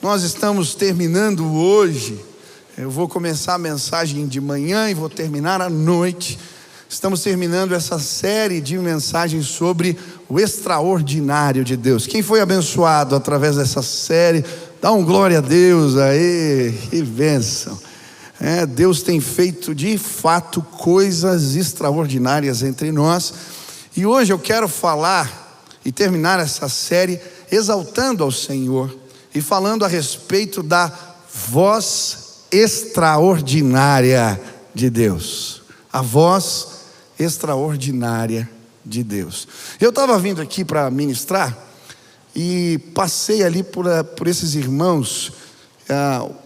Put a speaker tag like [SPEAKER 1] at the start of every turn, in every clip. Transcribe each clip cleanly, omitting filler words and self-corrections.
[SPEAKER 1] Nós estamos terminando hoje. Eu vou começar a mensagem de manhã e vou terminar à noite. Estamos terminando essa série de mensagens sobre o extraordinário de Deus. Quem foi abençoado através dessa série, dá um glória a Deus aí, que bênção. Deus tem feito de fato coisas extraordinárias entre nós. E hoje eu quero falar e terminar essa série exaltando ao Senhor e falando a respeito da voz extraordinária de Deus. A voz extraordinária de Deus. Eu estava vindo aqui para ministrar e passei ali por esses irmãos,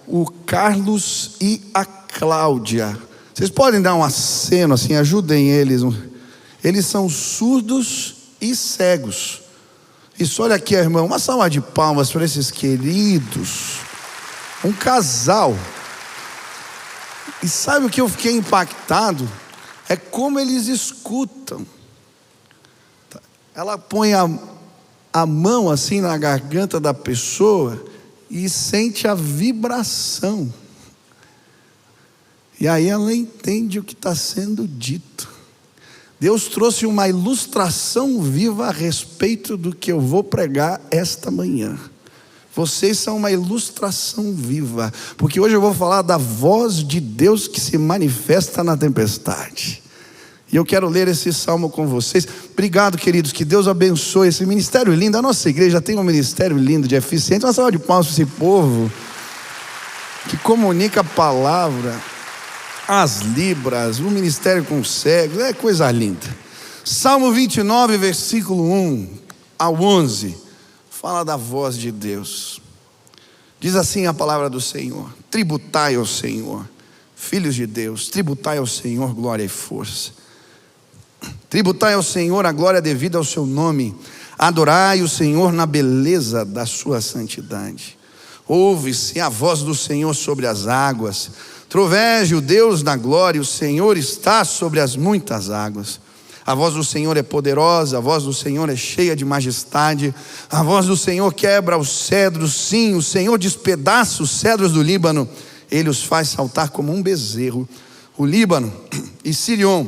[SPEAKER 1] o Carlos e a Cláudia. Vocês podem dar um aceno assim, ajudem eles. Eles são surdos e cegos. Isso, olha aqui, irmão, uma salva de palmas para esses queridos. Um casal. E sabe o que eu fiquei impactado? É como eles escutam. Ela põe a mão assim na garganta da pessoa e sente a vibração. E aí ela entende o que está sendo dito. Deus trouxe uma ilustração viva a respeito do que eu vou pregar esta manhã. Vocês são uma ilustração viva, porque hoje eu vou falar da voz de Deus que se manifesta na tempestade. E eu quero ler esse salmo com vocês. Obrigado, queridos, que Deus abençoe esse ministério lindo. A nossa igreja tem um ministério lindo de eficiente. Uma salva de palmas para esse povo que comunica a palavra, as libras, o ministério com cegos, é coisa linda. Salmo 29, versículo 1 ao 11, fala da voz de Deus. Diz assim a palavra do Senhor: tributai ao Senhor, filhos de Deus, tributai ao Senhor glória e força. Tributai ao Senhor a glória devida ao seu nome. Adorai o Senhor na beleza da sua santidade. Ouve-se a voz do Senhor sobre as águas. Trovege o Deus da glória, o Senhor está sobre as muitas águas. A voz do Senhor é poderosa, a voz do Senhor é cheia de majestade. A voz do Senhor quebra os cedros, sim, o Senhor despedaça os cedros do Líbano. Ele os faz saltar como um bezerro. O Líbano e Sirion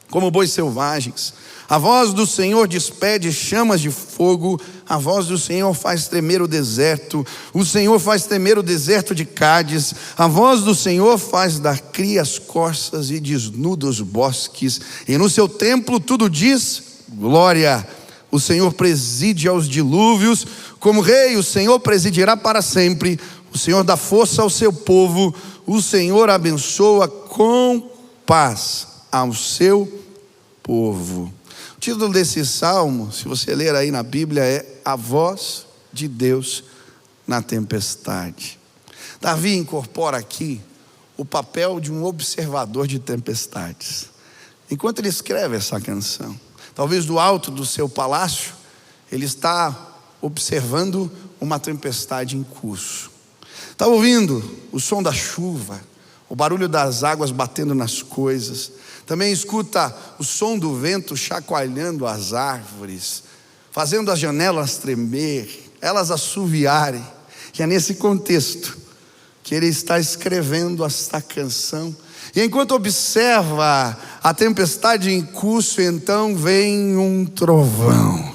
[SPEAKER 1] como bois selvagens. A voz do Senhor despede chamas de fogo. A voz do Senhor faz tremer o deserto. O Senhor faz tremer o deserto de Cádiz. A voz do Senhor faz dar cria as corças e desnuda os bosques. E no seu templo tudo diz glória. O Senhor preside aos dilúvios. Como rei, o Senhor presidirá para sempre. O Senhor dá força ao seu povo. O Senhor abençoa com paz ao seu povo. O título desse salmo, se você ler aí na Bíblia, é A Voz de Deus na Tempestade. Davi incorpora aqui o papel de um observador de tempestades. Enquanto ele escreve essa canção, talvez do alto do seu palácio, ele está observando uma tempestade em curso. Está ouvindo o som da chuva, o barulho das águas batendo nas coisas. Também escuta o som do vento chacoalhando as árvores, fazendo as janelas tremer, elas assoviarem. E é nesse contexto que ele está escrevendo esta canção. E enquanto observa a tempestade em curso, então vem um trovão.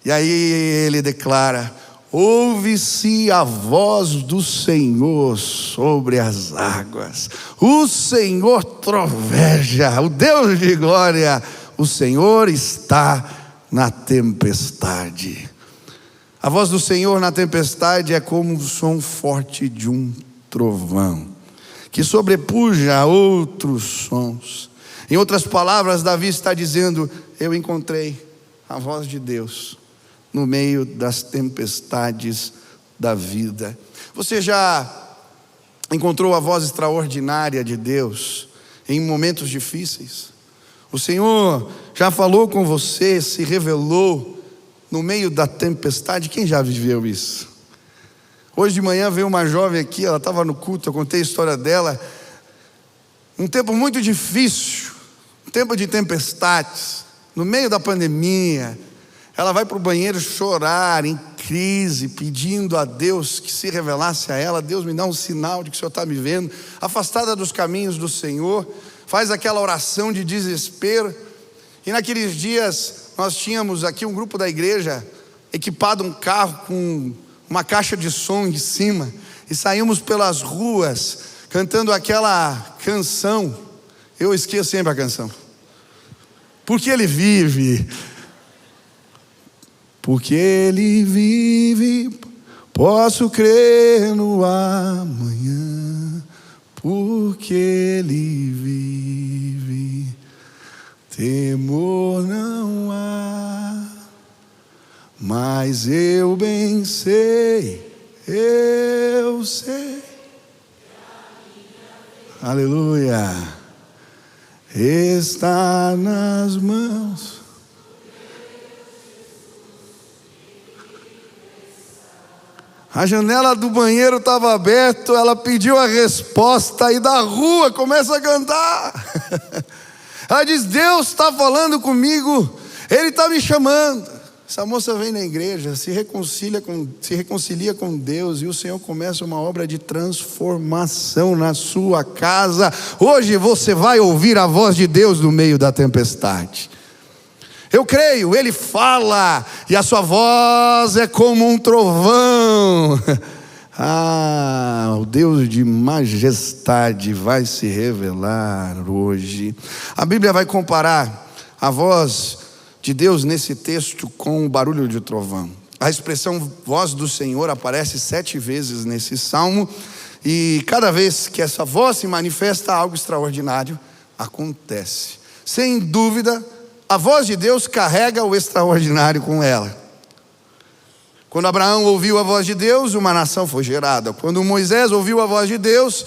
[SPEAKER 1] E aí ele declara: ouve-se a voz do Senhor sobre as águas. O Senhor troveja, o Deus de glória, o Senhor está na tempestade. A voz do Senhor na tempestade é como o som forte de um trovão, que sobrepuja outros sons. Em outras palavras, Davi está dizendo: eu encontrei a voz de Deus no meio das tempestades da vida. Você já encontrou a voz extraordinária de Deus em momentos difíceis? O Senhor já falou com você, se revelou no meio da tempestade? Quem já viveu isso? Hoje de manhã veio uma jovem aqui, ela estava no culto, eu contei a história dela. Um tempo muito difícil, um tempo de tempestades, no meio da pandemia. Ela vai para o banheiro chorar em crise, pedindo a Deus que se revelasse a ela. Deus, me dá um sinal de que o Senhor está me vendo. Afastada dos caminhos do Senhor, faz aquela oração de desespero. E naqueles dias nós tínhamos aqui um grupo da igreja equipado um carro com uma caixa de som em cima, e saímos pelas ruas cantando aquela canção. Eu esqueço sempre a canção. Porque Ele vive, porque Ele vive, posso crer no amanhã. Porque Ele vive, temor não há. Mas eu bem sei, eu sei. Aleluia. Está nas mãos. A janela do banheiro estava aberta, ela pediu a resposta e da rua começa a cantar. Ela diz: Deus está falando comigo, Ele está me chamando. Essa moça vem na igreja, se reconcilia com Deus, e o Senhor começa uma obra de transformação na sua casa. Hoje você vai ouvir a voz de Deus no meio da tempestade. Eu creio, Ele fala, e a sua voz é como um trovão. O Deus de majestade vai se revelar hoje. A Bíblia vai comparar a voz de Deus nesse texto com o barulho de trovão. A expressão voz do Senhor aparece 7 vezes nesse salmo, e cada vez que essa voz se manifesta, algo extraordinário acontece. Sem dúvida, a voz de Deus carrega o extraordinário com ela. Quando Abraão ouviu a voz de Deus, uma nação foi gerada. Quando Moisés ouviu a voz de Deus,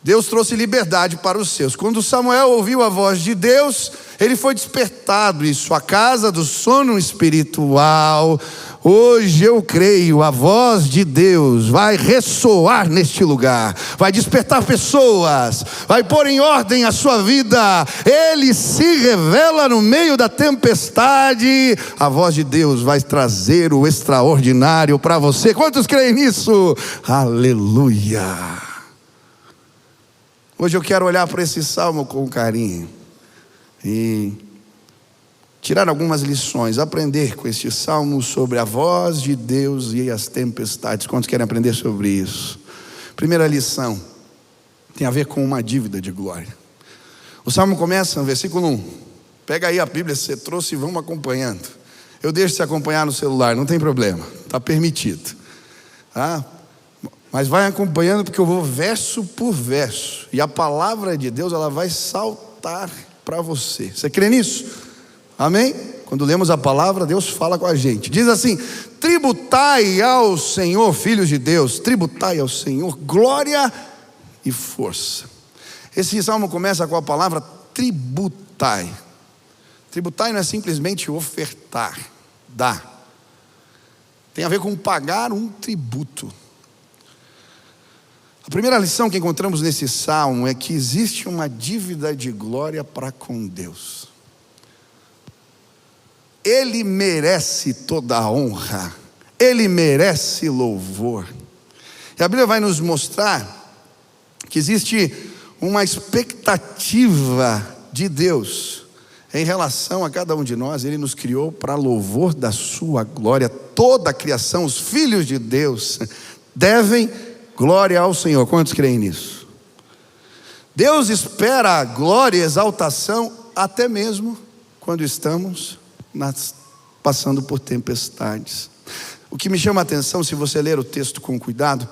[SPEAKER 1] Deus trouxe liberdade para os seus. Quando Samuel ouviu a voz de Deus, ele foi despertado em sua casa do sono espiritual. Hoje eu creio, a voz de Deus vai ressoar neste lugar, vai despertar pessoas, vai pôr em ordem a sua vida. Ele se revela no meio da tempestade. A voz de Deus vai trazer o extraordinário para você. Quantos creem nisso? Aleluia. Hoje eu quero olhar para esse salmo com carinho e tirar algumas lições, aprender com este salmo sobre a voz de Deus e as tempestades. Quantos querem aprender sobre isso? Primeira lição tem a ver com uma dívida de glória. O salmo começa no versículo 1. Pega aí a Bíblia que você trouxe e vamos acompanhando. Eu deixo você acompanhar no celular, não tem problema, está permitido. Mas vai acompanhando, porque eu vou verso por verso, e a palavra de Deus, ela vai saltar para você. Você crê nisso? Amém? Quando lemos a palavra, Deus fala com a gente. Diz assim: tributai ao Senhor, filhos de Deus, tributai ao Senhor glória e força. Esse salmo começa com a palavra tributai. Tributai não é simplesmente ofertar, dar. Tem a ver com pagar um tributo. A primeira lição que encontramos nesse salmo é que existe uma dívida de glória para com Deus. Ele merece toda a honra, Ele merece louvor. E a Bíblia vai nos mostrar que existe uma expectativa de Deus em relação a cada um de nós. Ele nos criou para louvor da sua glória. Toda a criação, os filhos de Deus, devem glória ao Senhor. Quantos creem nisso? Deus espera glória e exaltação até mesmo quando estamos passando por tempestades. O que me chama a atenção, se você ler o texto com cuidado,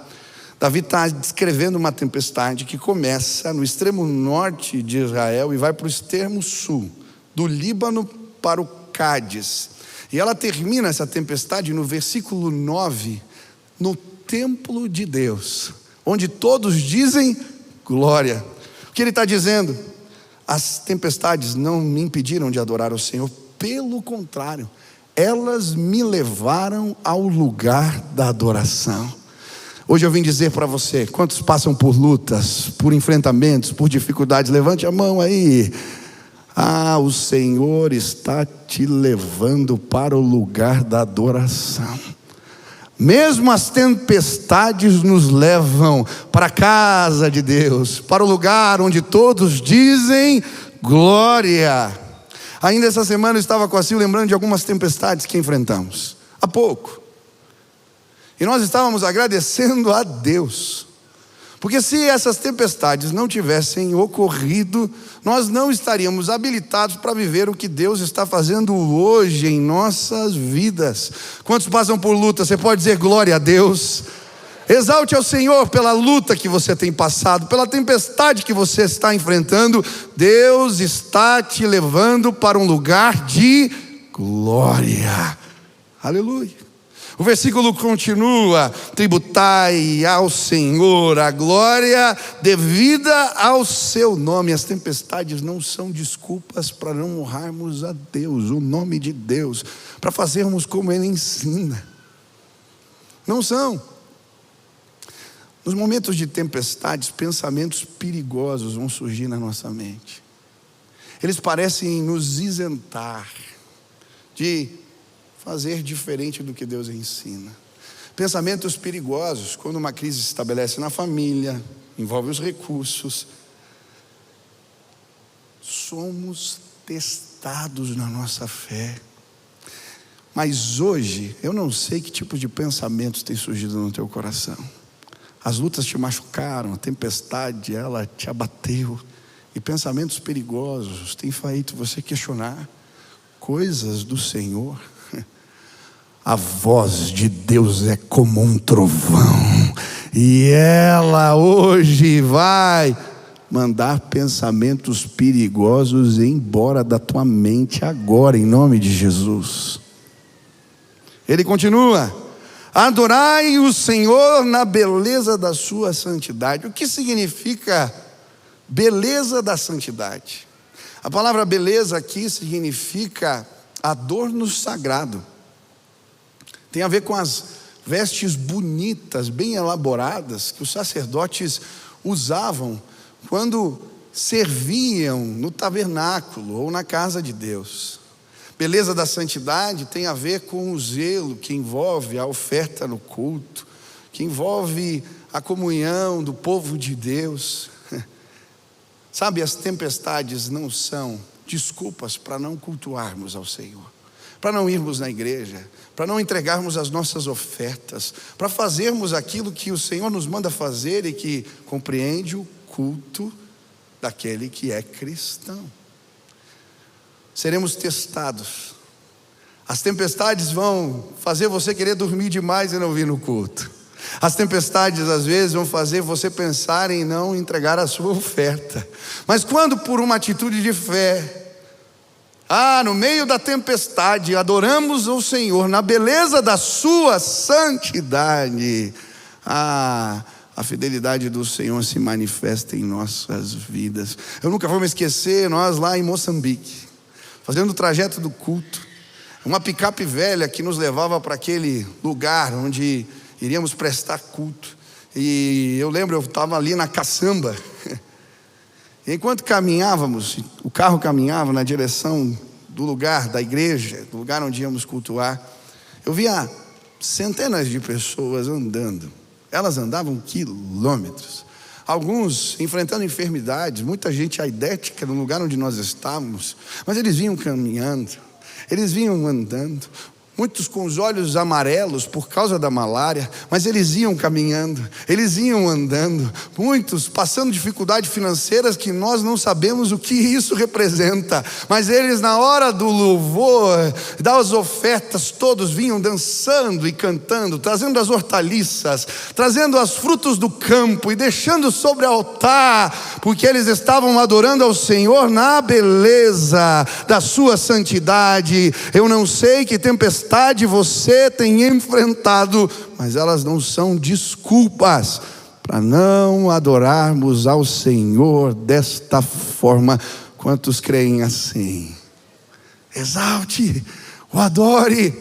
[SPEAKER 1] Davi está descrevendo uma tempestade que começa no extremo norte de Israel e vai para o extremo sul, do Líbano para o Cádiz. E ela termina, essa tempestade, no versículo 9, no templo de Deus, onde todos dizem glória. O que ele está dizendo? As tempestades não me impediram de adorar o Senhor, pelo contrário, elas me levaram ao lugar da adoração. Hoje eu vim dizer para você: quantos passam por lutas, por enfrentamentos, por dificuldades? Levante a mão aí. O Senhor está te levando para o lugar da adoração. Mesmo as tempestades nos levam para a casa de Deus, para o lugar onde todos dizem glória. Ainda essa semana eu estava com a Sil lembrando de algumas tempestades que enfrentamos, há pouco. E nós estávamos agradecendo a Deus, porque se essas tempestades não tivessem ocorrido, nós não estaríamos habilitados para viver o que Deus está fazendo hoje em nossas vidas. Quantos passam por luta? Você pode dizer glória a Deus. Exalte ao Senhor pela luta que você tem passado, pela tempestade que você está enfrentando. Deus está te levando para um lugar de glória. Aleluia. O versículo continua: tributai ao Senhor a glória devida ao seu nome. As tempestades não são desculpas para não honrarmos a Deus, o nome de Deus, para fazermos como Ele ensina. Não são. Nos momentos de tempestades, pensamentos perigosos vão surgir na nossa mente. Eles parecem nos isentar de fazer diferente do que Deus ensina. Pensamentos perigosos, quando uma crise se estabelece na família, envolve os recursos. Somos testados na nossa fé. Mas hoje, eu não sei que tipo de pensamentos tem surgido no teu coração. As lutas te machucaram, a tempestade, ela te abateu. E pensamentos perigosos têm feito você questionar coisas do Senhor. A voz de Deus é como um trovão, e ela hoje vai mandar pensamentos perigosos embora da tua mente agora, em nome de Jesus. Ele continua: adorai o Senhor na beleza da sua santidade. O que significa beleza da santidade? A palavra beleza aqui significa adorno sagrado. Tem a ver com as vestes bonitas, bem elaboradas, que os sacerdotes usavam quando serviam no tabernáculo ou na casa de Deus. Beleza da santidade tem a ver com o zelo que envolve a oferta no culto, que envolve a comunhão do povo de Deus. Sabe, as tempestades não são desculpas para não cultuarmos ao Senhor, para não irmos na igreja, para não entregarmos as nossas ofertas, para fazermos aquilo que o Senhor nos manda fazer e que compreende o culto daquele que é cristão. Seremos testados. As tempestades vão fazer você querer dormir demais e não vir no culto. As tempestades às vezes vão fazer você pensar em não entregar a sua oferta. Mas quando por uma atitude de fé, no meio da tempestade, adoramos o Senhor na beleza da sua santidade, a fidelidade do Senhor se manifesta em nossas vidas. Eu nunca vou me esquecer, nós lá em Moçambique, fazendo o trajeto do culto, uma picape velha que nos levava para aquele lugar onde iríamos prestar culto. E eu lembro, eu estava ali na caçamba. Enquanto caminhávamos, o carro caminhava na direção do lugar da igreja, do lugar onde íamos cultuar, eu via centenas de pessoas andando. Elas andavam quilômetros, alguns enfrentando enfermidades, muita gente aidética no lugar onde nós estávamos, mas eles vinham caminhando, eles vinham andando. Muitos com os olhos amarelos por causa da malária, mas eles iam caminhando, eles iam andando. Muitos passando dificuldades financeiras que nós não sabemos o que isso representa, mas eles na hora do louvor, das ofertas, todos vinham dançando e cantando, trazendo as hortaliças, trazendo os frutos do campo e deixando sobre o altar, porque eles estavam adorando ao Senhor na beleza da sua santidade. Eu não sei que tempestade você tem enfrentado, mas elas não são desculpas para não adorarmos ao Senhor desta forma. Quantos creem assim? Exalte, o adore.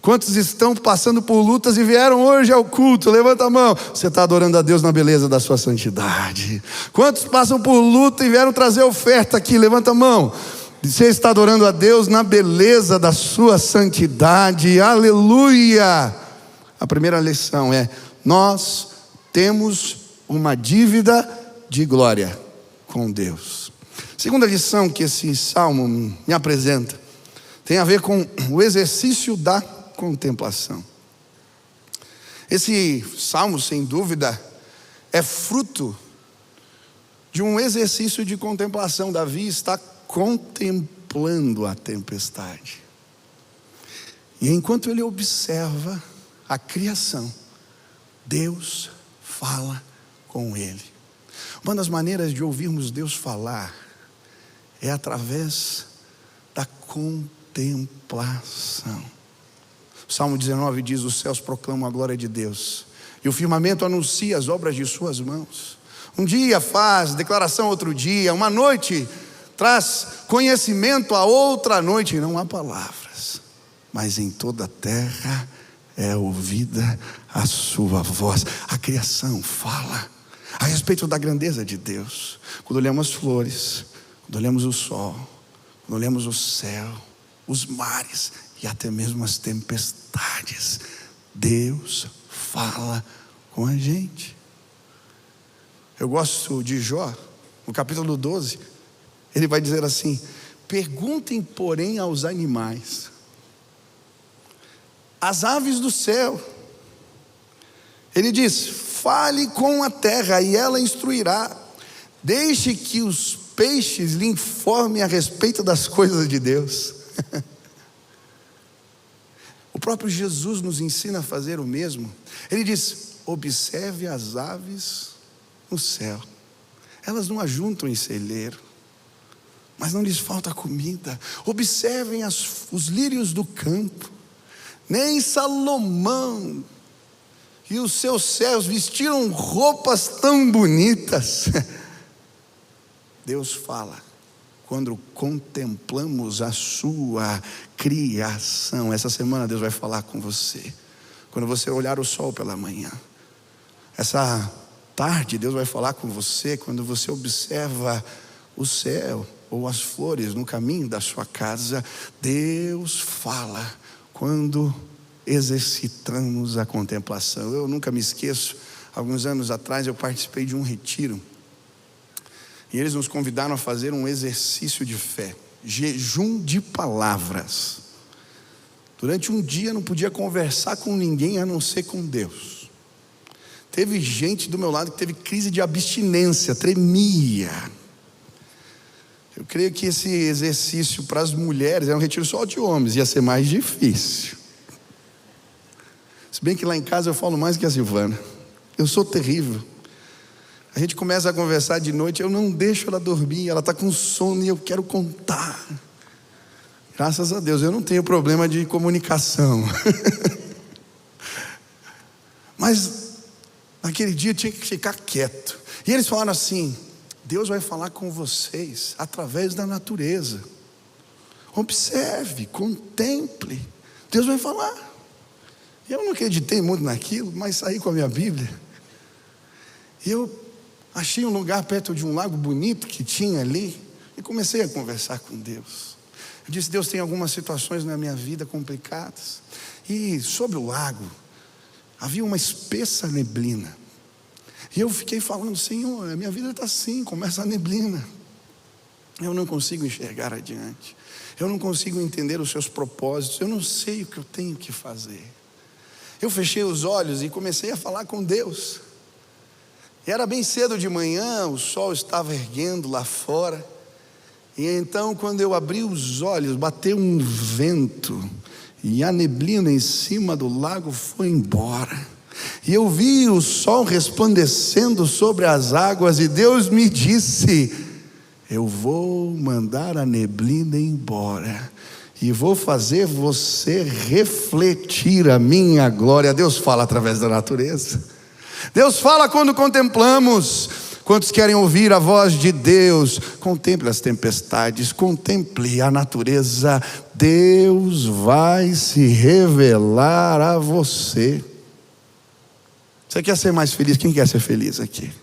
[SPEAKER 1] Quantos estão passando por lutas e vieram hoje ao culto? Levanta a mão. Você está adorando a Deus na beleza da sua santidade. Quantos passam por luta e vieram trazer oferta aqui? Levanta a mão. Você está adorando a Deus na beleza da sua santidade. Aleluia. A primeira lição é: nós temos uma dívida de glória com Deus. Segunda lição que esse salmo me apresenta tem a ver com o exercício da contemplação. Esse salmo, sem dúvida, é fruto de um exercício de contemplação. Davi está contemplando a tempestade. E enquanto ele observa a criação, Deus fala com ele. Uma das maneiras de ouvirmos Deus falar é através da contemplação. O Salmo 19 diz: os céus proclamam a glória de Deus, e o firmamento anuncia as obras de suas mãos. Um dia faz declaração outro dia, uma noite traz conhecimento a outra noite. E não há palavras, mas em toda a terra é ouvida a sua voz. A criação fala a respeito da grandeza de Deus. Quando olhamos as flores, quando olhamos o sol, quando olhamos o céu, os mares e até mesmo as tempestades, Deus fala com a gente. Eu gosto de Jó, no capítulo 12, ele vai dizer assim: perguntem, porém, aos animais, às aves do céu. Ele diz: fale com a terra e ela instruirá. Deixe que os peixes lhe informem a respeito das coisas de Deus. O próprio Jesus nos ensina a fazer o mesmo. Ele diz: observe as aves no céu. Elas não ajuntam em celeiro, mas não lhes falta comida. Observem os lírios do campo. Nem Salomão e os seus servos vestiram roupas tão bonitas. Deus fala quando contemplamos a sua criação. Essa semana Deus vai falar com você quando você olhar o sol pela manhã. Essa tarde Deus vai falar com você quando você observa o céu ou as flores no caminho da sua casa. Deus fala quando exercitamos a contemplação. Eu nunca me esqueço, alguns anos atrás eu participei de um retiro, e eles nos convidaram a fazer um exercício de fé, jejum de palavras. Durante um dia não podia conversar com ninguém a não ser com Deus. Teve gente do meu lado que teve crise de abstinência, tremia. Eu creio que esse exercício para as mulheres é um retiro só de homens, ia ser mais difícil. Se bem que lá em casa eu falo mais que a Silvana. Eu sou terrível. A gente começa a conversar de noite, eu não deixo ela dormir, ela está com sono e eu quero contar. Graças a Deus eu não tenho problema de comunicação. Mas naquele dia eu tinha que ficar quieto. E eles falaram assim: Deus vai falar com vocês através da natureza. Observe, contemple. Deus vai falar. Eu não acreditei muito naquilo, mas saí com a minha Bíblia. E eu achei um lugar perto de um lago bonito que tinha ali, e comecei a conversar com Deus. Eu disse: Deus, tem algumas situações na minha vida complicadas. E sobre o lago havia uma espessa neblina. E eu fiquei falando: Senhor, a minha vida está assim, começa a neblina. Eu não consigo enxergar adiante. Eu não consigo entender os seus propósitos. Eu não sei o que eu tenho que fazer. Eu fechei os olhos e comecei a falar com Deus. E era bem cedo de manhã, o sol estava erguendo lá fora. E então, quando eu abri os olhos, bateu um vento, e a neblina em cima do lago foi embora. E eu vi o sol resplandecendo sobre as águas, e Deus me disse: eu vou mandar a neblina embora, e vou fazer você refletir a minha glória. Deus fala através da natureza. Deus fala quando contemplamos. Quantos querem ouvir a voz de Deus? Contemple as tempestades, contemple a natureza. Deus vai se revelar a você. Você quer ser mais feliz? Quem quer ser feliz aqui?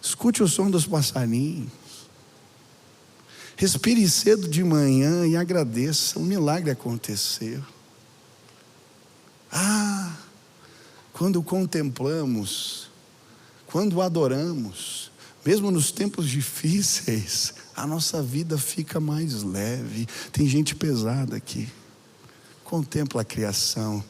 [SPEAKER 1] Escute o som dos passarinhos. Respire cedo de manhã e agradeça. Um milagre aconteceu. quando contemplamos, quando adoramos, mesmo nos tempos difíceis, a nossa vida fica mais leve. Tem gente pesada aqui. Contempla a criação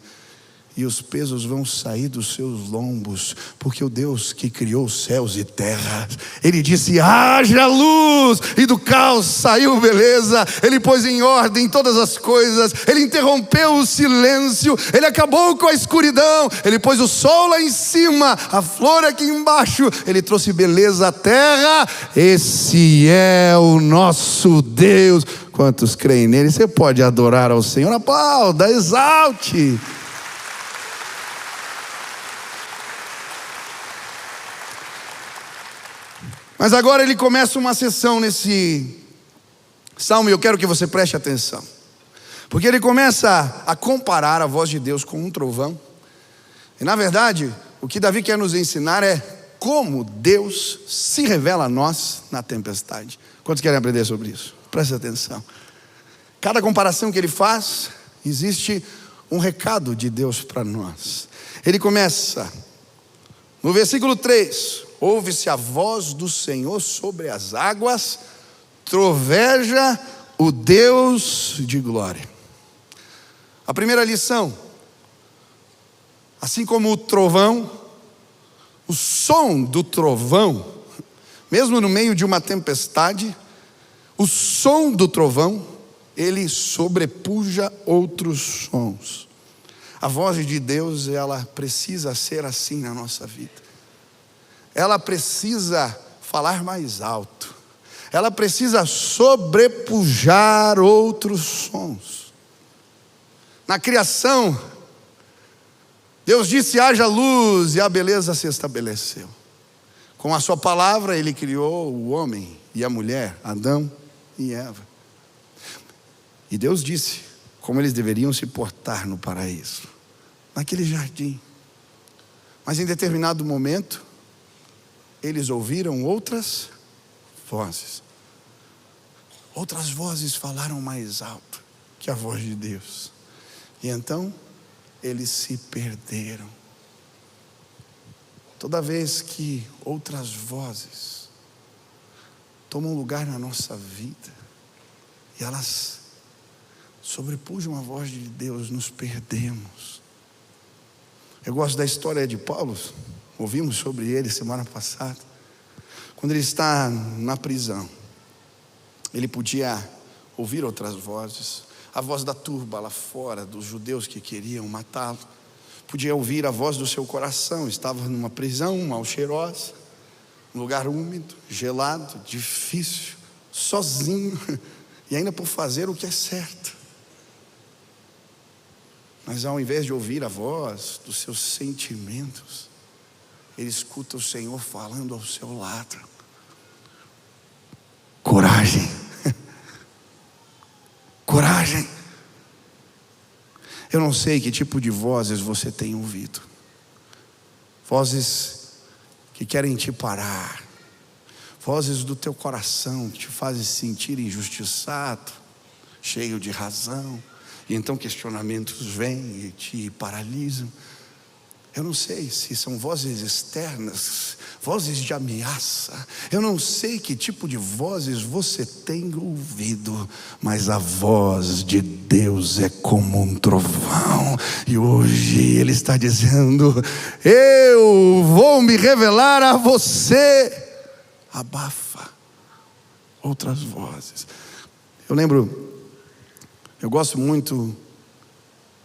[SPEAKER 1] e os pesos vão sair dos seus lombos, porque o Deus que criou os céus e terra, Ele disse: haja luz, e do caos saiu beleza. Ele pôs em ordem todas as coisas, Ele interrompeu o silêncio, Ele acabou com a escuridão, Ele pôs o sol lá em cima, a flor aqui embaixo, Ele trouxe beleza à terra. Esse é o nosso Deus. Quantos creem nele? Você pode adorar ao Senhor. Aplauda, exalte. Mas agora ele começa uma sessão nesse salmo, e eu quero que você preste atenção, porque ele começa a comparar a voz de Deus com um trovão. E na verdade, o que Davi quer nos ensinar é como Deus se revela a nós na tempestade. Quantos querem aprender sobre isso? Preste atenção. Cada comparação que ele faz, existe um recado de Deus para nós. Ele começa no versículo 3: ouve-se a voz do Senhor sobre as águas, troveja o Deus de glória. A primeira lição: assim como o trovão, o som do trovão, mesmo no meio de uma tempestade, o som do trovão, ele sobrepuja outros sons. A voz de Deus, ela precisa ser assim na nossa vida. Ela precisa falar mais alto. Ela precisa sobrepujar outros sons. Na criação, Deus disse: haja luz, e a beleza se estabeleceu. Com a sua palavra Ele criou o homem e a mulher, Adão e Eva. E Deus disse como eles deveriam se portar no paraíso, naquele jardim. Mas em determinado momento, eles ouviram outras vozes. Outras vozes falaram mais alto que a voz de Deus. E então, eles se perderam. Toda vez que outras vozes tomam lugar na nossa vida, e elas sobrepujam a voz de Deus, nos perdemos. Eu gosto da história de Paulo. Ouvimos sobre ele semana passada. Quando ele está na prisão, ele podia ouvir outras vozes. A voz da turba lá fora, dos judeus que queriam matá-lo. Podia ouvir a voz do seu coração. Estava numa prisão mal cheirosa, um lugar úmido, gelado, difícil, sozinho, e ainda por fazer o que é certo. Mas ao invés de ouvir a voz dos seus sentimentos, ele escuta o Senhor falando ao seu lado: coragem, coragem. Eu não sei que tipo de vozes você tem ouvido. Vozes que querem te parar, vozes do teu coração que te fazem sentir injustiçado, cheio de razão, e então questionamentos vêm e te paralisam. Eu não sei se são vozes externas, vozes de ameaça. Eu não sei que tipo de vozes você tem ouvido, mas a voz de Deus é como um trovão. E hoje Ele está dizendo: eu vou me revelar a você. Abafa outras vozes. Eu gosto muito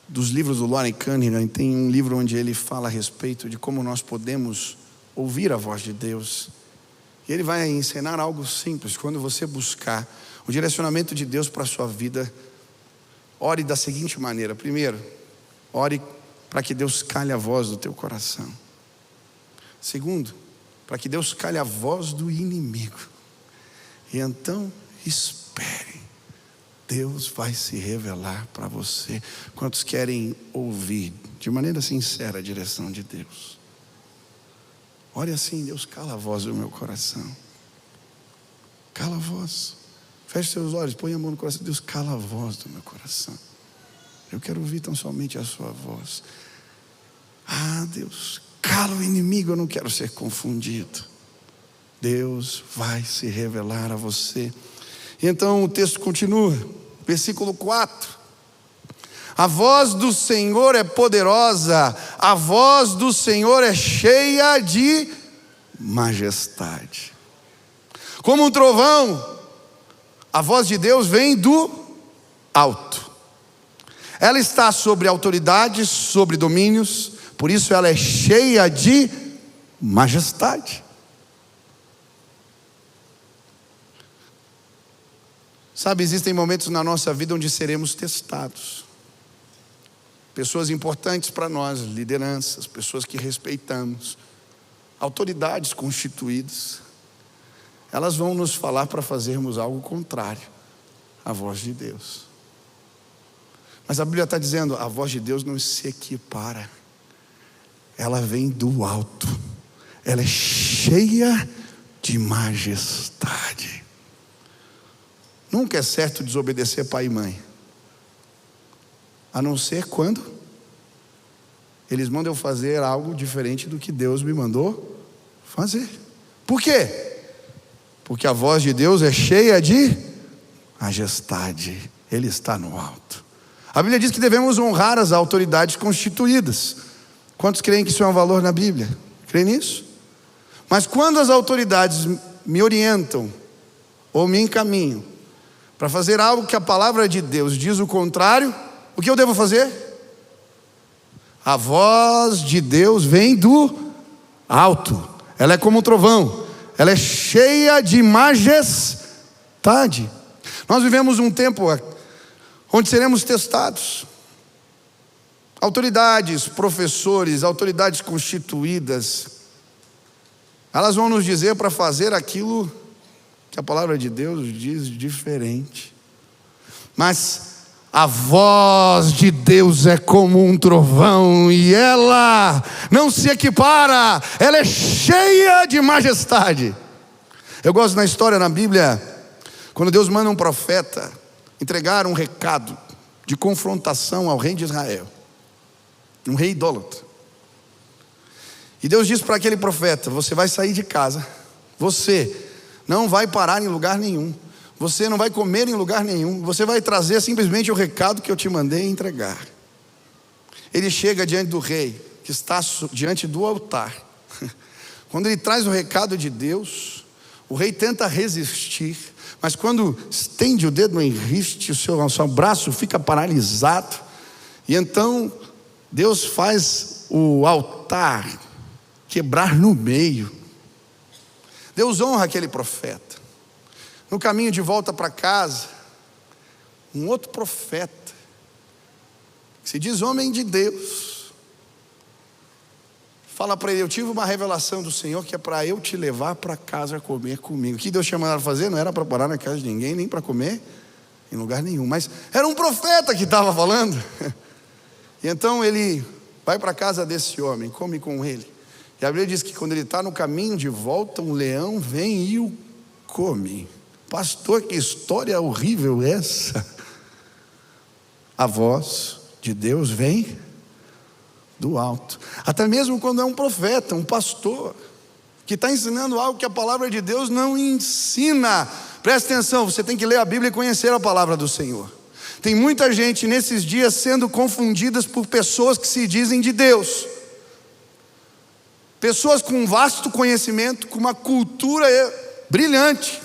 [SPEAKER 1] dos livros do Loren Cunningham. Tem um livro onde ele fala a respeito de como nós podemos ouvir a voz de Deus. E ele vai ensinar algo simples. Quando você buscar o direcionamento de Deus para a sua vida, ore da seguinte maneira: primeiro, ore para que Deus cale a voz do teu coração. Segundo, para que Deus cale a voz do inimigo. E então, espere. Deus vai se revelar para você. Quantos querem ouvir de maneira sincera a direção de Deus? Ore assim: Deus, cala a voz do meu coração. Cala a voz. Feche seus olhos, põe a mão no coração. Deus, cala a voz do meu coração. Eu quero ouvir tão somente a sua voz. Ah, Deus, cala o inimigo, eu não quero ser confundido. Deus vai se revelar a você. E então o texto continua, versículo 4. A voz do Senhor é poderosa, a voz do Senhor é cheia de majestade. Como um trovão, a voz de Deus vem do alto. Ela está sobre autoridades, sobre domínios, por isso ela é cheia de majestade. Sabe, existem momentos na nossa vida onde seremos testados. Pessoas importantes para nós, lideranças, pessoas que respeitamos, autoridades constituídas, elas vão nos falar para fazermos algo contrário à voz de Deus. Mas a Bíblia está dizendo, a voz de Deus não se equipara. Ela vem do alto. Ela é cheia de majestade. Nunca é certo desobedecer pai e mãe. A não ser quando eles mandam fazer algo diferente do que Deus me mandou fazer. Por quê? Porque a voz de Deus é cheia de majestade. Ele está no alto. A Bíblia diz que devemos honrar as autoridades constituídas. Quantos creem que isso é um valor na Bíblia? Creem nisso? Mas quando as autoridades me orientam ou me encaminham para fazer algo que a palavra de Deus diz o contrário, o que eu devo fazer? A voz de Deus vem do alto. Ela é como um trovão. Ela é cheia de majestade. Nós vivemos um tempo onde seremos testados. Autoridades, professores, autoridades constituídas, elas vão nos dizer para fazer aquilo que a palavra de Deus diz diferente. Mas a voz de Deus é como um trovão e ela não se equipara, ela é cheia de majestade. Eu gosto na história na Bíblia, quando Deus manda um profeta entregar um recado de confrontação ao rei de Israel, um rei idólatra. E Deus diz para aquele profeta: você vai sair de casa, você não vai parar em lugar nenhum, você não vai comer em lugar nenhum, você vai trazer simplesmente o recado que eu te mandei entregar. Ele chega diante do rei, que está diante do altar. Quando ele traz o recado de Deus, o rei tenta resistir, mas quando estende o dedo no enriste, o seu braço fica paralisado. E então Deus faz o altar quebrar no meio. Deus honra aquele profeta. No caminho de volta para casa, um outro profeta, que se diz homem de Deus, fala para ele: eu tive uma revelação do Senhor que é para eu te levar para casa comer comigo. O que Deus tinha mandado fazer não era para parar na casa de ninguém, nem para comer em lugar nenhum, mas era um profeta que estava falando. E então ele vai para a casa desse homem, come com ele. E a Bíblia diz que quando ele está no caminho de volta, um leão vem e o come. Pastor, que história horrível essa. A voz de Deus vem do alto. Até mesmo quando é um profeta, um pastor, que está ensinando algo que a palavra de Deus não ensina. Presta atenção, você tem que ler a Bíblia e conhecer a palavra do Senhor. Tem muita gente nesses dias sendo confundidas por pessoas que se dizem de Deus. Pessoas com um vasto conhecimento, com uma cultura brilhante,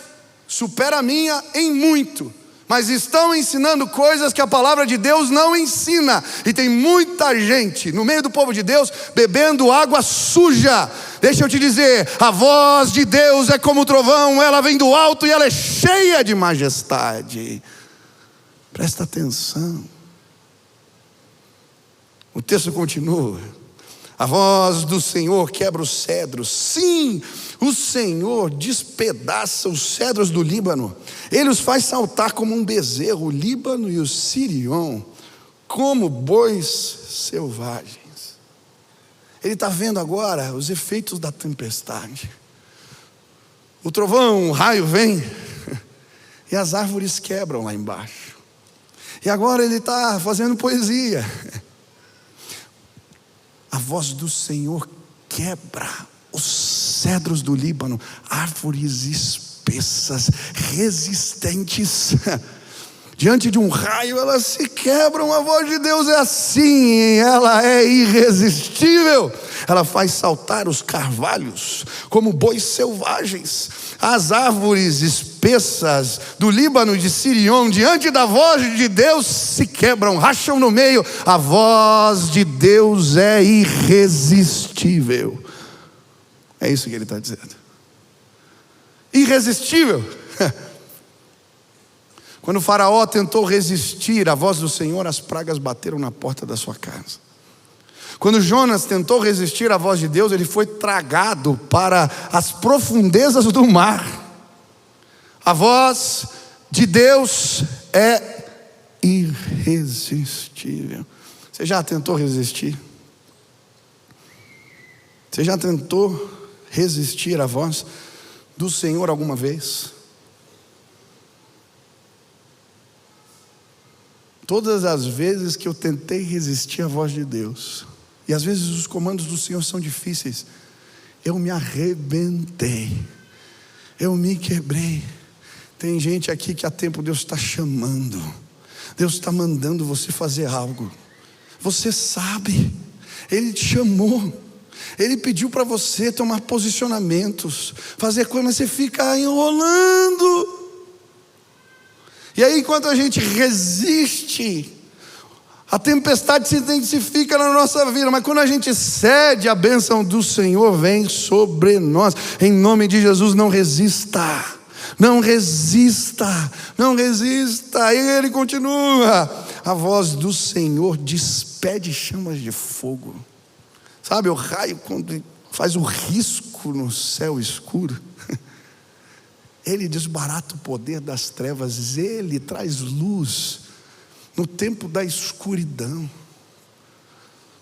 [SPEAKER 1] supera a minha em muito, mas estão ensinando coisas que a palavra de Deus não ensina. E tem muita gente no meio do povo de Deus bebendo água suja. Deixa eu te dizer, a voz de Deus é como o trovão, ela vem do alto e ela é cheia de majestade. Presta atenção. O texto continua: a voz do Senhor quebra os cedros. Sim, o Senhor despedaça os cedros do Líbano. Ele os faz saltar como um bezerro, o Líbano e o Sirion, como bois selvagens. Ele está vendo agora os efeitos da tempestade. O trovão, o raio vem e as árvores quebram lá embaixo. E agora ele está fazendo poesia. A voz do Senhor quebra os cedros do Líbano, árvores espessas, resistentes. Diante de um raio elas se quebram. A voz de Deus é assim, ela é irresistível. Ela faz saltar os carvalhos como bois selvagens. As árvores espessas do Líbano, de Sirion, diante da voz de Deus se quebram, racham no meio. A voz de Deus é irresistível. É isso que ele está dizendo. Irresistível. Quando o faraó tentou resistir à voz do Senhor, as pragas bateram na porta da sua casa. Quando Jonas tentou resistir à voz de Deus, ele foi tragado para as profundezas do mar. A voz de Deus é irresistível. Você já tentou resistir? Você já tentou resistir à voz do Senhor alguma vez? Todas as vezes que eu tentei resistir à voz de Deus, e às vezes os comandos do Senhor são difíceis, eu me arrebentei, eu me quebrei. Tem gente aqui que há tempo Deus está chamando, Deus está mandando você fazer algo. Você sabe, Ele te chamou, Ele pediu para você tomar posicionamentos, fazer coisas, mas você fica enrolando. E aí, enquanto a gente resiste, a tempestade se intensifica na nossa vida. Mas quando a gente cede, a bênção do Senhor vem sobre nós. Em nome de Jesus, não resista. Não resista. Não resista. E ele continua. A voz do Senhor despede chamas de fogo. Sabe o raio quando faz o risco no céu escuro? Ele desbarata o poder das trevas, Ele traz luz no tempo da escuridão.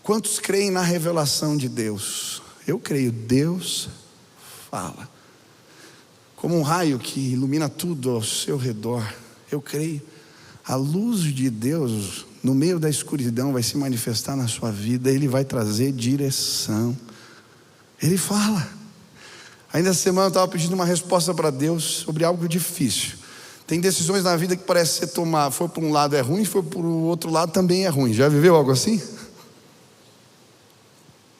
[SPEAKER 1] Quantos creem na revelação de Deus? Eu creio, Deus fala. Como um raio que ilumina tudo ao seu redor, eu creio, a luz de Deus no meio da escuridão vai se manifestar na sua vida, Ele vai trazer direção. Ele fala. Ainda essa semana eu estava pedindo uma resposta para Deus sobre algo difícil. Tem decisões na vida que parece ser tomar, foi por um lado é ruim, foi por outro lado também é ruim. Já viveu algo assim?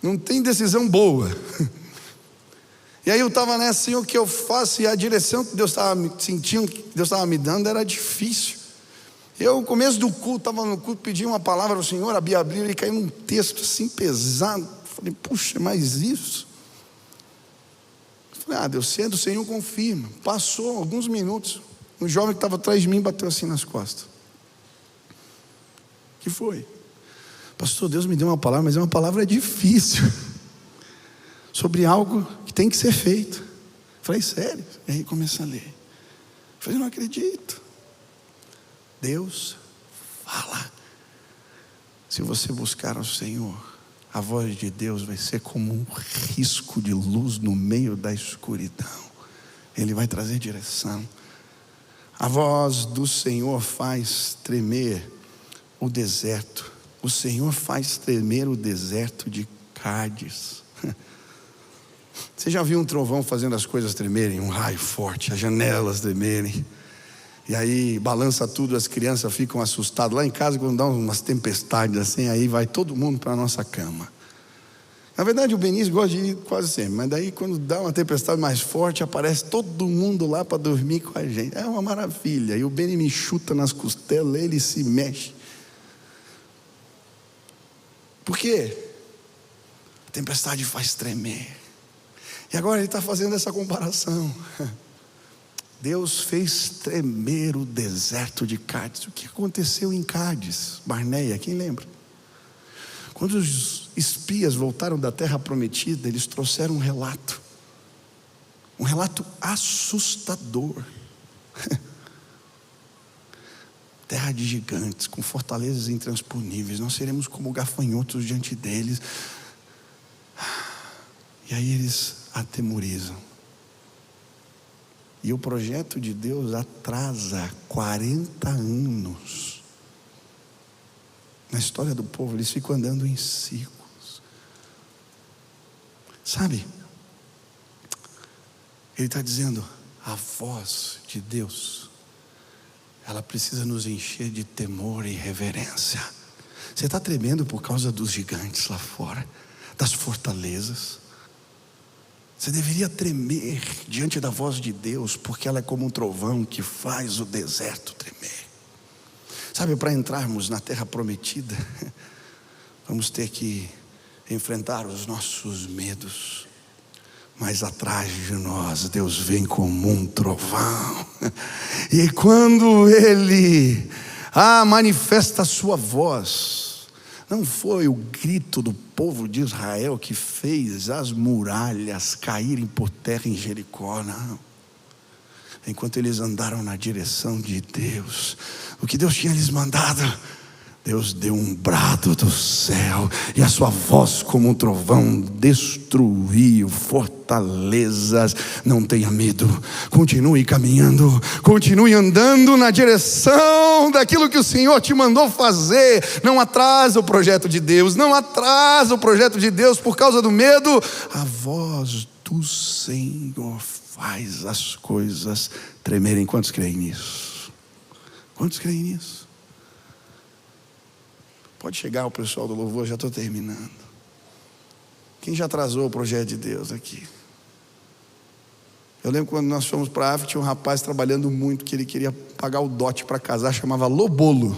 [SPEAKER 1] Não tem decisão boa. E aí eu estava nessa, Senhor, o que eu faço? E a direção que Deus estava me sentindo, que Deus estava me dando era difícil. Eu, no começo do culto, estava no culto, pedi uma palavra ao Senhor, abri a Bíblia e caiu num texto assim pesado. Falei, puxa, mas isso? Deus, se é do Senhor, confirma. Passou alguns minutos, um jovem que estava atrás de mim bateu assim nas costas. O que foi? Pastor, Deus me deu uma palavra, mas é uma palavra difícil, sobre algo que tem que ser feito. Falei, sério? E aí começa a ler. Falei, não acredito. Deus fala. Se você buscar ao Senhor, a voz de Deus vai ser como um risco de luz no meio da escuridão. Ele vai trazer direção. A voz do Senhor faz tremer o deserto. O Senhor faz tremer o deserto de Cádiz. Você já viu um trovão fazendo as coisas tremerem? Um raio forte, as janelas tremerem. E aí balança tudo, as crianças ficam assustadas. Lá em casa, quando dá umas tempestades assim, aí vai todo mundo para a nossa cama. Na verdade, o Benício gosta de ir quase sempre, mas daí quando dá uma tempestade mais forte, aparece todo mundo lá para dormir com a gente. É uma maravilha. E o Beni me chuta nas costelas, ele se mexe. Por quê? A tempestade faz tremer. E agora ele está fazendo essa comparação. Deus fez tremer o deserto de Cádiz. O que aconteceu em Cádiz, Barneia, quem lembra? Quando os espias voltaram da terra prometida, eles trouxeram um relato assustador. Terra de gigantes, com fortalezas intransponíveis, nós seremos como gafanhotos diante deles. E aí eles atemorizam. E o projeto de Deus atrasa 40 anos. Na história do povo, eles ficam andando em círculos. Sabe? Ele está dizendo, a voz de Deus, ela precisa nos encher de temor e reverência. Você está tremendo por causa dos gigantes lá fora, das fortalezas. Você deveria tremer diante da voz de Deus, porque ela é como um trovão que faz o deserto tremer. Sabe, para entrarmos na terra prometida, vamos ter que enfrentar os nossos medos. Mas atrás de nós, Deus vem como um trovão. E quando Ele manifesta a sua voz, não foi o grito do povo de Israel que fez as muralhas caírem por terra em Jericó, não. Enquanto eles andaram na direção de Deus, o que Deus tinha lhes mandado, Deus deu um brado do céu, e a sua voz como um trovão destruiu fortalezas. Não tenha medo, continue caminhando, continue andando na direção daquilo que o Senhor te mandou fazer. Não atrasa o projeto de Deus, não atrasa o projeto de Deus por causa do medo. A voz do Senhor faz as coisas tremerem. Quantos creem nisso? Quantos creem nisso? Pode chegar o pessoal do louvor, já estou terminando. Quem já atrasou o projeto de Deus aqui? Eu lembro quando nós fomos para a África, tinha um rapaz trabalhando muito, que ele queria pagar o dote para casar, chamava Lobolo.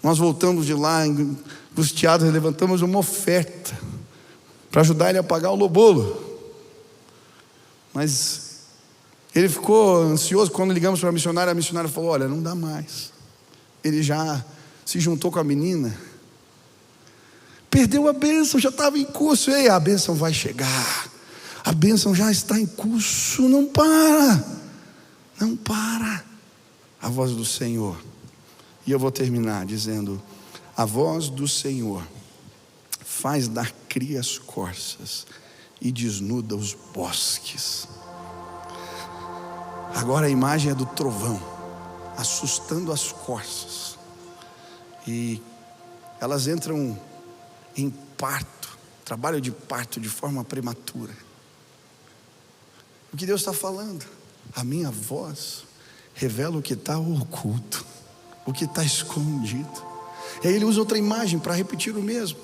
[SPEAKER 1] Nós voltamos de lá, angustiados, e levantamos uma oferta para ajudar ele a pagar o Lobolo. Mas ele ficou ansioso. Quando ligamos para a missionária falou, olha, não dá mais. Ele já se juntou com a menina, perdeu a bênção, já estava em curso. Ei, a bênção vai chegar, a bênção já está em curso. Não para, não para. A voz do Senhor. E eu vou terminar dizendo, a voz do Senhor faz dar crias corças e desnuda os bosques. Agora a imagem é do trovão assustando as corças, e elas entram em parto, trabalho de parto de forma prematura. O que Deus está falando? A minha voz revela o que está oculto, o que está escondido. E aí ele usa outra imagem para repetir o mesmo.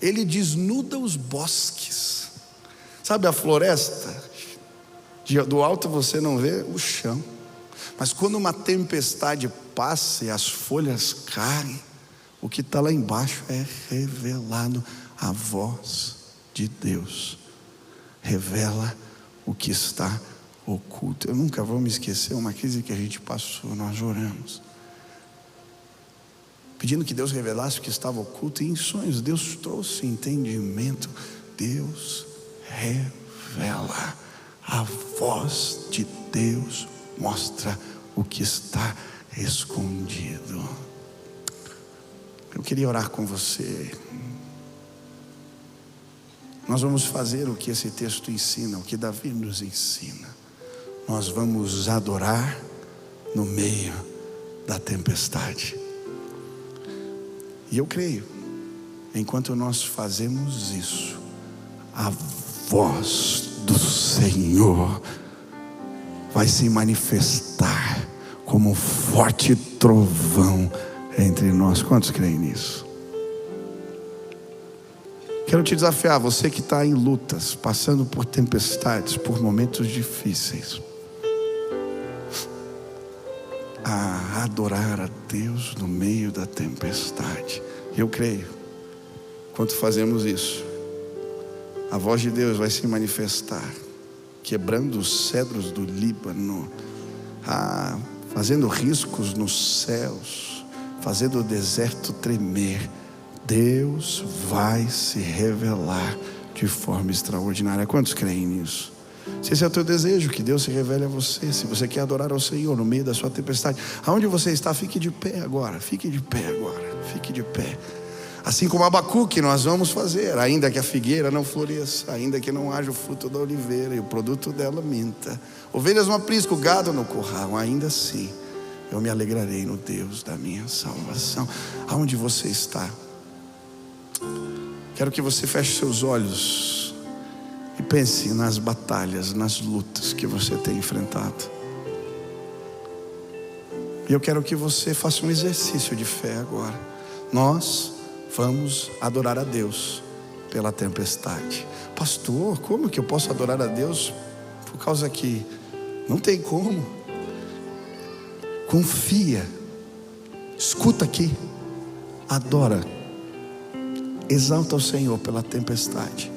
[SPEAKER 1] Ele desnuda os bosques. Sabe a floresta? Do alto você não vê o chão, mas quando uma tempestade passa e as folhas caem, o que está lá embaixo é revelado. A voz de Deus revela o que está oculto. Eu nunca vou me esquecer uma crise que a gente passou. Nós oramos pedindo que Deus revelasse o que estava oculto, e em sonhos Deus trouxe entendimento. Deus revela. A voz de Deus mostra o que está escondido. Eu queria orar com você. Nós vamos fazer o que esse texto ensina, o que Davi nos ensina. Nós vamos adorar no meio da tempestade. E eu creio, enquanto nós fazemos isso, a voz do Senhor vai se manifestar como um forte trovão entre nós. Quantos creem nisso? Quero te desafiar, você que está em lutas, passando por tempestades, por momentos difíceis, a adorar a Deus no meio da tempestade. Eu creio, quando fazemos isso, a voz de Deus vai se manifestar, quebrando os cedros do Líbano, fazendo riscos nos céus, fazendo o deserto tremer. Deus vai se revelar de forma extraordinária. Quantos creem nisso? Se esse é o teu desejo, que Deus se revele a você. Se você quer adorar ao Senhor no meio da sua tempestade, aonde você está, fique de pé agora. Fique de pé agora. Fique de pé. Assim como Abacuque, nós vamos fazer. Ainda que a figueira não floresça, ainda que não haja o fruto da oliveira e o produto dela minta, ovelhas no aprisco, gado no curral, ainda assim eu me alegrarei no Deus da minha salvação. Aonde você está, Quero que você feche seus olhos e pense nas batalhas, nas lutas que você tem enfrentado. E eu quero que você faça um exercício de fé agora. Nós vamos adorar a Deus pela tempestade. Pastor, como que eu posso adorar a Deus por causa que não tem como? Confia, escuta aqui, adora, exalta o Senhor pela tempestade,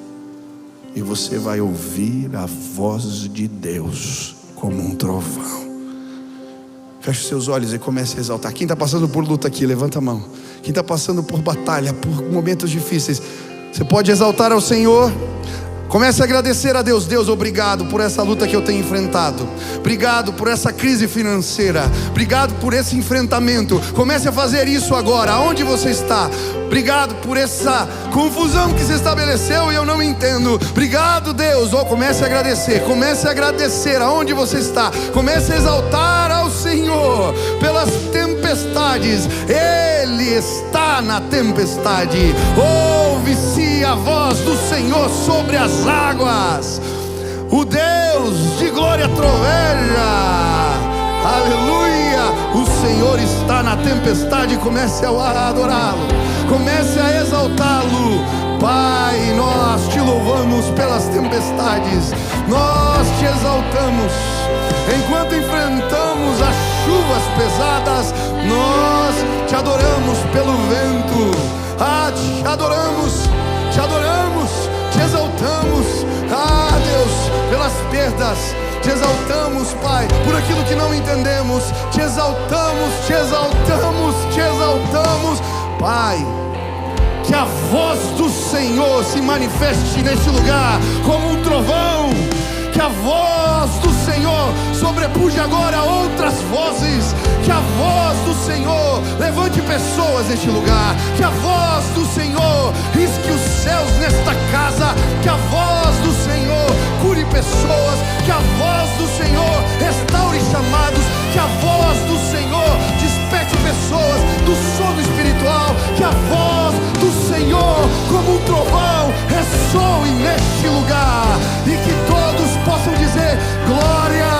[SPEAKER 1] e você vai ouvir a voz de Deus como um trovão. Feche os seus olhos e comece a exaltar. Quem está passando por luta aqui, levanta a mão. Quem está passando por batalha, por momentos difíceis, você pode exaltar ao Senhor. Comece a agradecer a Deus. Deus, obrigado por essa luta que eu tenho enfrentado. Obrigado por essa crise financeira. Obrigado por esse enfrentamento. Comece a fazer isso agora, aonde você está. Obrigado por essa confusão que se estabeleceu e eu não entendo. Obrigado, Deus. Comece a agradecer. Comece a agradecer aonde você está. Comece a exaltar ao Senhor pelas tempestades. Ele está na tempestade. Ouve-se a voz do Senhor sobre as águas. O Deus de glória troveja. Aleluia. O Senhor está na tempestade. Comece a adorá-lo. Comece a exaltá-lo. Pai, nós te louvamos pelas tempestades. Nós te exaltamos. Enquanto enfrentamos as chuvas pesadas, nós te adoramos pelo vento. Te adoramos, te adoramos, te exaltamos. Deus, pelas perdas, te exaltamos, Pai, por aquilo que não entendemos. Te exaltamos, te exaltamos, te exaltamos, Pai. Que a voz do Senhor se manifeste neste lugar como um trovão. Que a voz do Senhor sobrepuje agora outras vozes. Que a voz do Senhor levante pessoas neste lugar. Que a voz do Senhor risque os céus nesta casa. Que a voz do Senhor cure pessoas. Que a voz do Senhor restaure chamados. Que a voz do Senhor desperte pessoas do sono espiritual. Que a voz do Senhor, como um trovão, ressoe neste lugar. E que todos possam dizer: glória,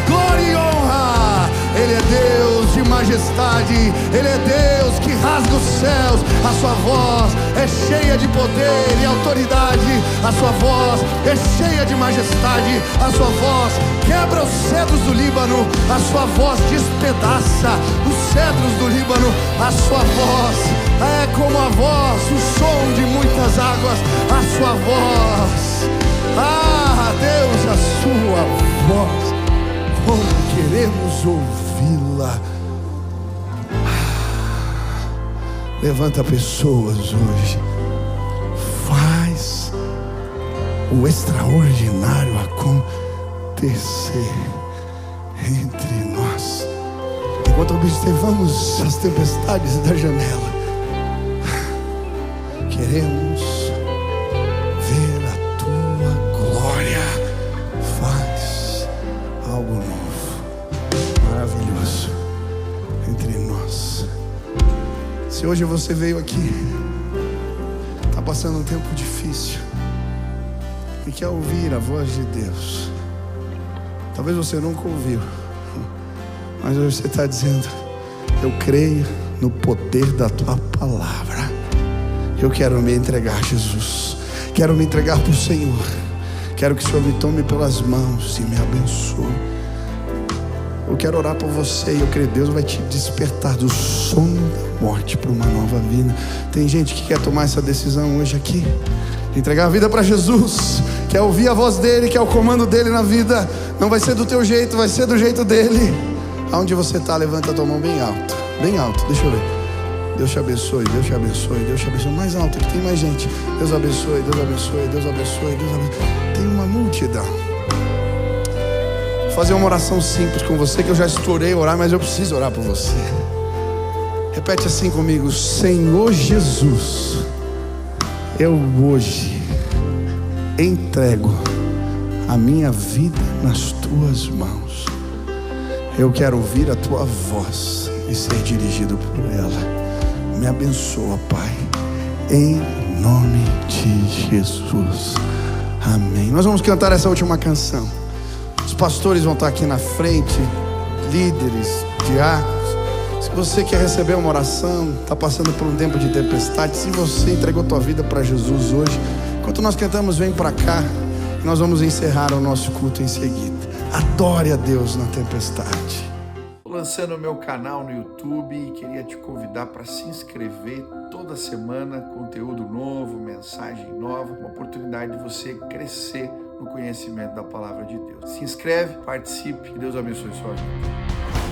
[SPEAKER 1] glória e honra. Ele é Deus de majestade. Ele é Deus que rasga os céus. A sua voz é cheia de poder e autoridade. A sua voz é cheia de majestade. A sua voz quebra os cedros do Líbano. A sua voz despedaça os cedros do Líbano. A sua voz é como a voz, o som de muitas águas. A sua voz, Deus, a sua voz, como queremos ouvi-la. Levanta pessoas hoje. Faz o extraordinário acontecer entre nós. Enquanto observamos as tempestades da janela, queremos ver a tua glória. Faz algo novo, maravilhoso entre nós. Se hoje você veio aqui, está passando um tempo difícil e quer ouvir a voz de Deus, talvez você nunca ouviu, mas hoje você está dizendo: eu creio no poder da tua palavra. Eu quero me entregar a Jesus. Quero me entregar para o Senhor. Quero que o Senhor me tome pelas mãos e me abençoe. Eu quero orar por você e eu creio que Deus vai te despertar do sono da morte para uma nova vida. Tem gente que quer tomar essa decisão hoje aqui, de entregar a vida para Jesus. Quer ouvir a voz dele, quer o comando dele na vida. Não vai ser do teu jeito, vai ser do jeito dele. Aonde você está, levanta a tua mão bem alto. Bem alto, deixa eu ver. Deus te abençoe, Deus te abençoe, Deus te abençoe. Mais alto, que tem mais gente. Deus abençoe, Deus abençoe, Deus abençoe, Deus abençoe. Tem uma multidão. Vou fazer uma oração simples com você, que eu já estourei orar, mas eu preciso orar por você. Repete assim comigo: Senhor Jesus, eu hoje entrego a minha vida nas tuas mãos. Eu quero ouvir a tua voz e ser dirigido por ela. Me abençoa, Pai, em nome de Jesus. Amém. Nós vamos cantar essa última canção. Os pastores vão estar aqui na frente, líderes, diáconos. Se você quer receber uma oração, está passando por um tempo de tempestade, se você entregou tua vida para Jesus hoje, enquanto nós cantamos, vem para cá. Nós vamos encerrar o nosso culto em seguida. Adore a Deus na tempestade. Estou lançando o meu canal no YouTube e queria te convidar para se inscrever. Toda semana, conteúdo novo, mensagem nova, uma oportunidade de você crescer no conhecimento da palavra de Deus. Se inscreve, participe, que Deus abençoe sua vida.